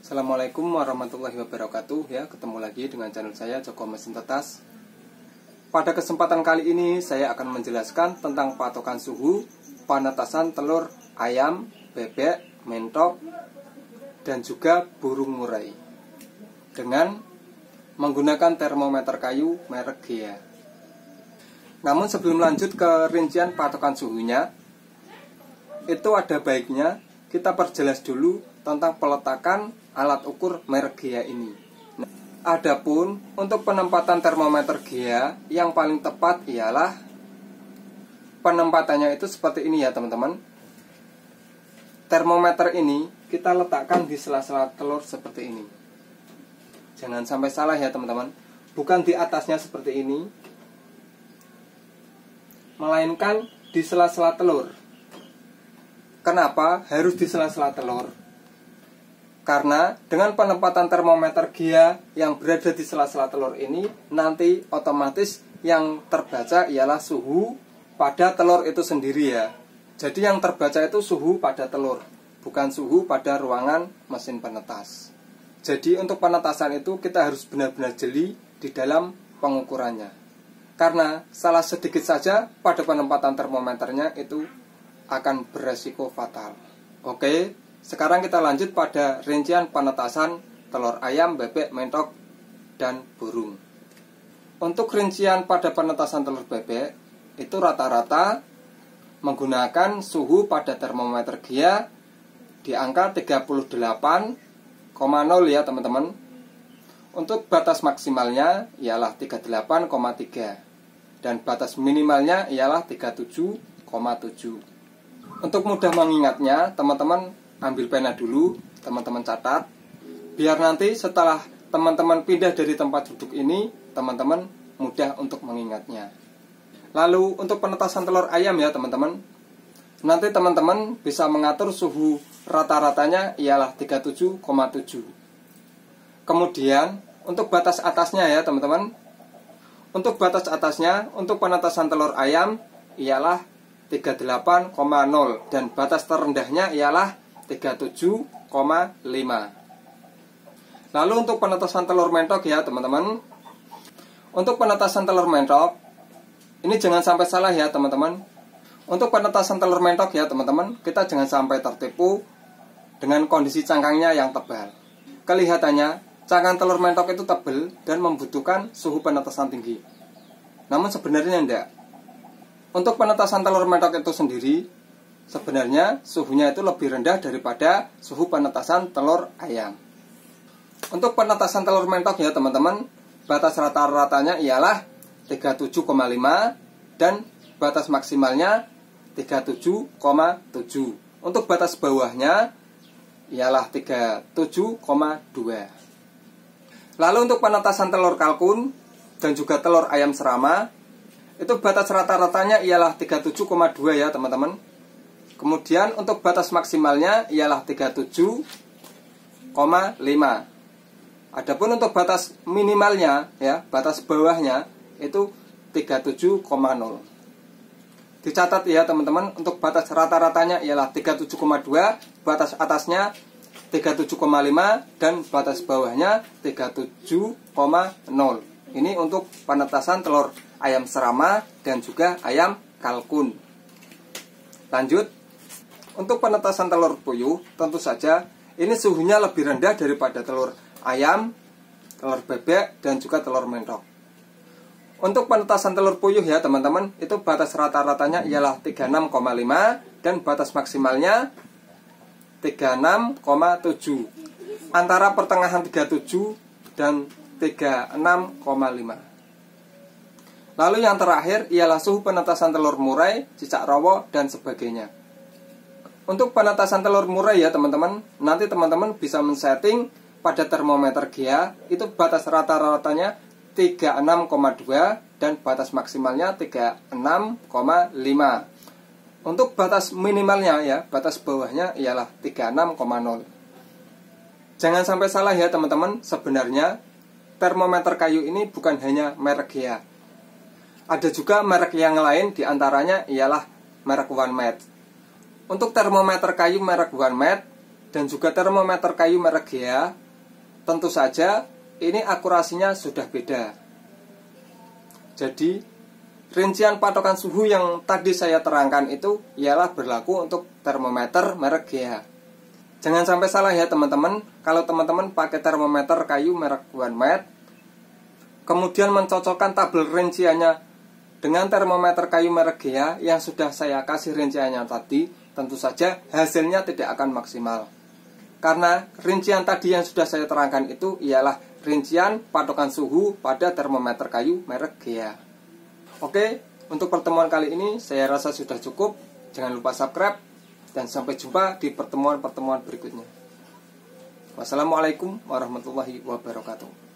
Assalamualaikum warahmatullahi wabarakatuh. Ya, ketemu lagi dengan channel saya Joko Mesin Tetas. Pada kesempatan kali ini saya akan menjelaskan tentang patokan suhu penetasan telur ayam, bebek, mentok, dan juga burung murai dengan menggunakan termometer kayu merek Gea. Namun sebelum lanjut ke rincian patokan suhunya, itu ada baiknya kita perjelas dulu tentang peletakan alat ukur merek Gea ini. Adapun untuk penempatan termometer Gea yang paling tepat ialah penempatannya itu seperti ini ya teman-teman. Termometer ini kita letakkan di sela-sela telur seperti ini. Jangan sampai salah ya teman-teman. Bukan di atasnya seperti ini, melainkan di sela-sela telur. Kenapa harus di sela-sela telur? Karena dengan penempatan termometer Gea yang berada di sela-sela telur ini, nanti otomatis yang terbaca ialah suhu pada telur itu sendiri ya. Jadi yang terbaca itu suhu pada telur, bukan suhu pada ruangan mesin penetas. Jadi untuk penetasan itu kita harus benar-benar jeli di dalam pengukurannya. Karena salah sedikit saja pada penempatan termometernya itu akan beresiko fatal. Oke, sekarang kita lanjut pada rincian penetasan telur ayam, bebek, mentok, dan burung. Untuk rincian pada penetasan telur bebek, itu rata-rata menggunakan suhu pada termometer Gea di angka 38,0 ya teman-teman. Untuk batas maksimalnya ialah 38,3 dan batas minimalnya ialah 37,7. Untuk mudah mengingatnya, teman-teman ambil pena dulu, teman-teman catat, biar nanti setelah teman-teman pindah dari tempat duduk ini, teman-teman mudah untuk mengingatnya. Lalu untuk penetasan telur ayam ya teman-teman, nanti teman-teman bisa mengatur suhu rata-ratanya ialah 37,7. Kemudian untuk batas atasnya ya teman-teman, untuk batas atasnya untuk penetasan telur ayam ialah 38,0 dan batas terendahnya ialah 37,5. Lalu untuk penetasan telur mentok ya teman-teman, untuk penetasan telur mentok ini jangan sampai salah ya teman-teman. Untuk penetasan telur mentok ya teman-teman, kita jangan sampai tertipu dengan kondisi cangkangnya yang tebal. Kelihatannya cangkang telur mentok itu tebal dan membutuhkan suhu penetasan tinggi. Namun sebenarnya tidak. Untuk penetasan telur mentok itu sendiri, sebenarnya suhunya itu lebih rendah daripada suhu penetasan telur ayam. Untuk penetasan telur mentok ya teman-teman, batas rata-ratanya ialah 37,5 dan batas maksimalnya 37,7. Untuk batas bawahnya ialah 37,2. Lalu untuk penetasan telur kalkun dan juga telur ayam serama, itu batas rata-ratanya ialah 37,2 ya teman-teman. Kemudian untuk batas maksimalnya ialah 37,5. Adapun untuk batas minimalnya ya, batas bawahnya itu 37,0. Dicatat ya teman-teman, untuk batas rata-ratanya ialah 37,2, batas atasnya 37,5 dan batas bawahnya 37,0. Ini untuk penetasan telur ayam serama dan juga ayam kalkun. Lanjut, untuk penetasan telur puyuh, tentu saja ini suhunya lebih rendah daripada telur ayam, telur bebek, dan juga telur mentok. Untuk penetasan telur puyuh ya teman-teman, itu batas rata-ratanya ialah 36,5 dan batas maksimalnya 36,7. Antara pertengahan 37 dan 36,5. Lalu yang terakhir ialah suhu penetasan telur murai, cicak rowo, dan sebagainya. Untuk penetasan telur murai ya teman-teman, nanti teman-teman bisa men-setting pada termometer Gea, itu batas rata-ratanya 36,2 dan batas maksimalnya 36,5. Untuk batas minimalnya ya, batas bawahnya ialah 36,0. Jangan sampai salah ya teman-teman, sebenarnya termometer kayu ini bukan hanya merek Gea. Ada juga merek yang lain, diantaranya ialah merek One Mate. Untuk termometer kayu merek One Mate dan juga termometer kayu merek Gea, tentu saja ini akurasinya sudah beda. Jadi rincian patokan suhu yang tadi saya terangkan itu ialah berlaku untuk termometer merek Gea. Jangan sampai salah ya teman-teman. Kalau teman-teman pakai termometer kayu merek OneMate, kemudian mencocokkan tabel rinciannya dengan termometer kayu merek Gea yang sudah saya kasih rinciannya tadi, tentu saja hasilnya tidak akan maksimal. Karena rincian tadi yang sudah saya terangkan itu ialah rincian patokan suhu pada termometer kayu merek Gea. Oke, untuk pertemuan kali ini saya rasa sudah cukup. Jangan lupa subscribe dan sampai jumpa di pertemuan-pertemuan berikutnya. Wassalamualaikum warahmatullahi wabarakatuh.